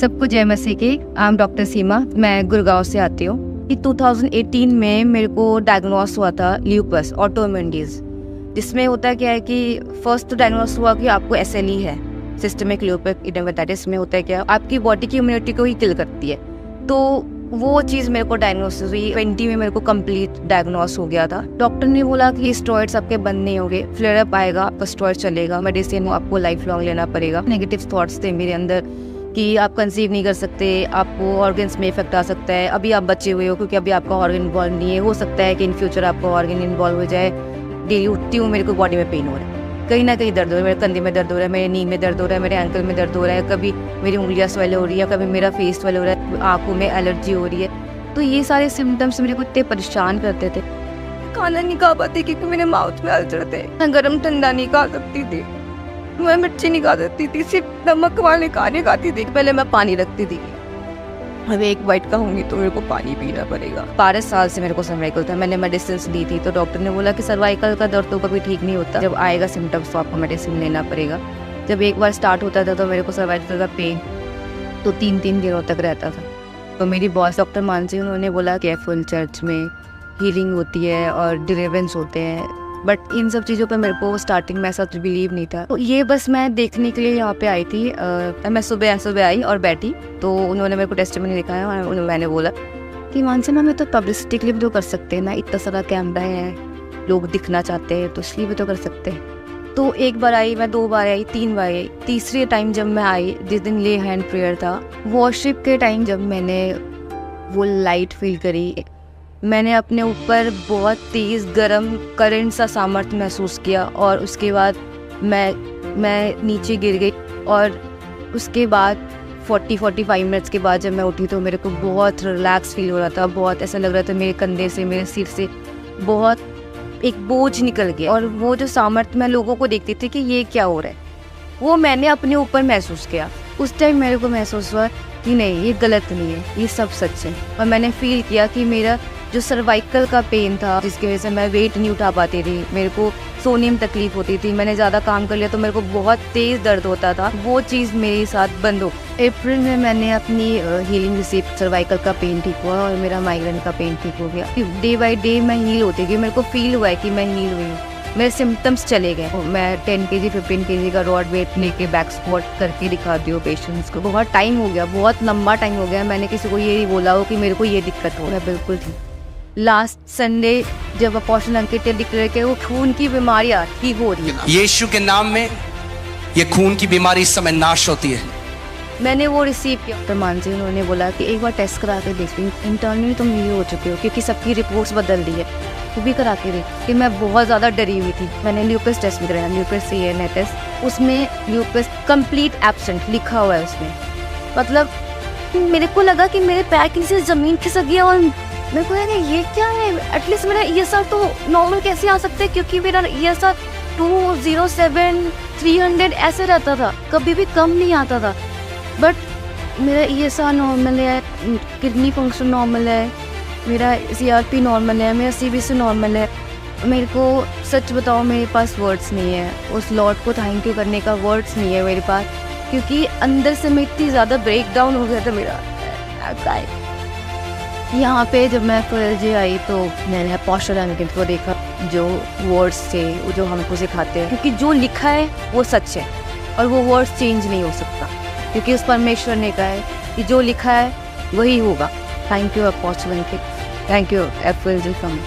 सबको जय मसीह की। आई एम डॉक्टर सीमा, मैं गुड़गांव से आती हूँ। 2018 में मेरे को डायग्नोस हुआ था ल्यूपस ऑटोइम्यून डिजीज, जिसमें होता क्या है कि फर्स्ट तो डायग्नोस हुआ कि आपको SLE है, सिस्टमिक ल्यूपिक एडेनोपाइटिस। में होता है क्या, आपकी बॉडी की इम्यूनिटी को ही किल करती है। तो वो चीज़ मेरे को डायग्नोसिस हुई 20 में, मेरे को कंप्लीट डायग्नोस हो गया था। डॉक्टर ने बोला कि स्टेरॉइड्स आपके बंद नहीं होंगे, फ्लेयर अप आएगा, आपका स्टेरॉइड चलेगा, मेडिसिन आपको लाइफ लॉन्ग लेना पड़ेगा। नेगेटिव थॉट्स थे मेरे अंदर कि आप कंसीव नहीं कर सकते, आपको ऑर्गन्स में इफेक्ट आ सकता है, अभी आप बचे हुए हो क्योंकि अभी आपका ऑर्गन इन्वॉल्व नहीं है, हो सकता है कि इन फ्यूचर आपका ऑर्गन इन्वॉल्व हो जाए। डेली उठती हूँ, मेरे को बॉडी में पेन हो रहा है, कहीं ना कहीं दर्द हो रहा है, मेरे कंधे में दर्द हो रहा है, मेरे नी में दर्द हो रहा है, मेरे एंकल में दर्द हो रहा है, कभी मेरी उंगलियां स्वेल हो रही है, कभी मेरा फेस स्वेल हो रहा है, आंखों में एलर्जी हो रही है। तो ये सारे सिम्टम्स मेरे को इतने परेशान करते थे। खाना नहीं खा पाती क्योंकि मेरे माउथ में अल्सर थे, मैं गर्म ठंडा नहीं खा सकती थी, मैं मिर्ची नहीं खा सकती थी, सिर्फ नमक वाले खाने खाती थी। पहले मैं पानी रखती थी, अब एक बाइट खाऊंगी तो मेरे को पानी पीना पड़ेगा। 12 साल से मेरे को सर्वाइकल था, मैंने मेडिसिन ली थी, तो डॉक्टर ने बोला कि सर्वाइकल का दर्द तो कभी ठीक नहीं होता, जब आएगा सिम्टम्स तो आपको मेडिसिन लेना पड़ेगा। जब एक बार स्टार्ट होता था तो मेरे को सर्वाइकल का पेन तो 3-3 दिनों तक रहता था। तो मेरी बॉस डॉक्टर मानसी, उन्होंने बोला कि फुल चर्च में हीलिंग होती है और डिलीवरेंस होते हैं, बट इन सब चीज़ों पे मेरे को स्टार्टिंग में ऐसा बिलीव नहीं था। तो ये बस मैं देखने के लिए यहाँ पे आई थी। मैं सुबह आई और बैठी, तो उन्होंने मेरे को टेस्टिमनी दिखाया और मैंने बोला कि मानसी मैम, मैं तो पब्लिसिटी के लिए भी तो कर सकते हैं ना, इतना सारा कैमरा है, लोग दिखना चाहते हैं, तो इसलिए भी तो कर सकते हैं। तो एक बार आई, मैं 2 बार आई, 3 बार आई, तीसरे टाइम जब मैं आई, जिस दिन ले हैंड प्रेयर था, वॉरशिप के टाइम जब मैंने वो लाइट फील करी, मैंने अपने ऊपर बहुत तेज़ गरम करंट सा सामर्थ्य महसूस किया और उसके बाद मैं नीचे गिर गई। और उसके बाद 40-45 मिनट्स के बाद जब मैं उठी तो मेरे को बहुत रिलैक्स फील हो रहा था, बहुत ऐसा लग रहा था मेरे कंधे से, मेरे सिर से बहुत एक बोझ निकल गया। और वो जो सामर्थ्य मैं लोगों को देखती थी कि ये क्या हो रहा है, वो मैंने अपने ऊपर महसूस किया। उस टाइम मेरे को महसूस हुआ कि नहीं, ये गलत नहीं है, ये सब सच है। और मैंने फील किया कि मेरा जो सर्वाइकल का पेन था, जिसकी वजह से मैं वेट नहीं उठा पाती थी, मेरे को सोने में तकलीफ होती थी, मैंने ज़्यादा काम कर लिया तो मेरे को बहुत तेज़ दर्द होता था, वो चीज़ मेरे साथ बंद हो। अप्रैल में मैंने अपनी हीलिंग रिसीव, सर्वाइकल का पेन ठीक हुआ और मेरा माइग्रेन का पेन ठीक हो गया। डे बाई डे मैं हील होती गई, मेरे को फील हुआ है कि मैं हील हुई हूँ, मेरे सिम्टम्स चले गए। मैं 10 kg 15 kg का रॉड वेट लेके बैक स्क्वाट करके दिखाती हूँ पेशेंट्स को। बहुत टाइम हो गया, बहुत लंबा टाइम हो गया, मैंने किसी को ये नहीं बोला हो कि मेरे को ये दिक्कत हो रहा है, बिल्कुल थी। लास्ट संडे जब अपोस्टल अंकित डिक्लेयर किया वो खून की बीमारियां ठीक हो रही है, यीशु के नाम में ये खून की बीमारी इस समय नाश होती है। मैंने वो रिसीव किया। डॉक्टर मानसी, उन्होंने बोला कि एक बार टेस्ट करा के देख ली, इंटरनली तुम ये हो चुके हो क्योंकि सबकी रिपोर्ट्स बदल दी है, वो भी करा के देख। कि मैं बहुत ज़्यादा डरी हुई थी। मैंने ल्यूपस टेस्ट भी कराया, ल्यूपस CNA टेस्ट, उसमें ल्यूपस कंप्लीट एब्सेंट लिखा हुआ है उसमें। मतलब मेरे को लगा कि मेरे पैर के नीचे ज़मीन खिसक गया और मेरे को लगा ये क्या है। एटलीस्ट मेरा ESR तो नॉर्मल कैसे आ सकता है, क्योंकि मेरा ESR 207 300 ऐसे रहता था, कभी भी कम नहीं आता था। बट मेरा ESR नॉर्मल है, किडनी फंक्शन नॉर्मल है, मेरा CRP नॉर्मल है, मेरा CBC नॉर्मल है। मेरे को सच बताओ, मेरे पास वर्ड्स नहीं है, उस लॉर्ड को थैंक यू करने का वर्ड्स नहीं है मेरे पास, क्योंकि अंदर से मैं इतनी ज़्यादा ब्रेक डाउन हो गया था मेरा। यहाँ पे जब मैं FLJ आई तो मैंने अपोस्टल अंकित को देखा, जो वर्ड्स थे वो जो हमको सिखाते हैं, क्योंकि जो लिखा है वो सच है और वो वर्ड्स चेंज नहीं हो सकता, क्योंकि उस परमेश्वर ने कहा है कि जो लिखा है वही होगा। Thank you apostle Ankit, thank you FLJ from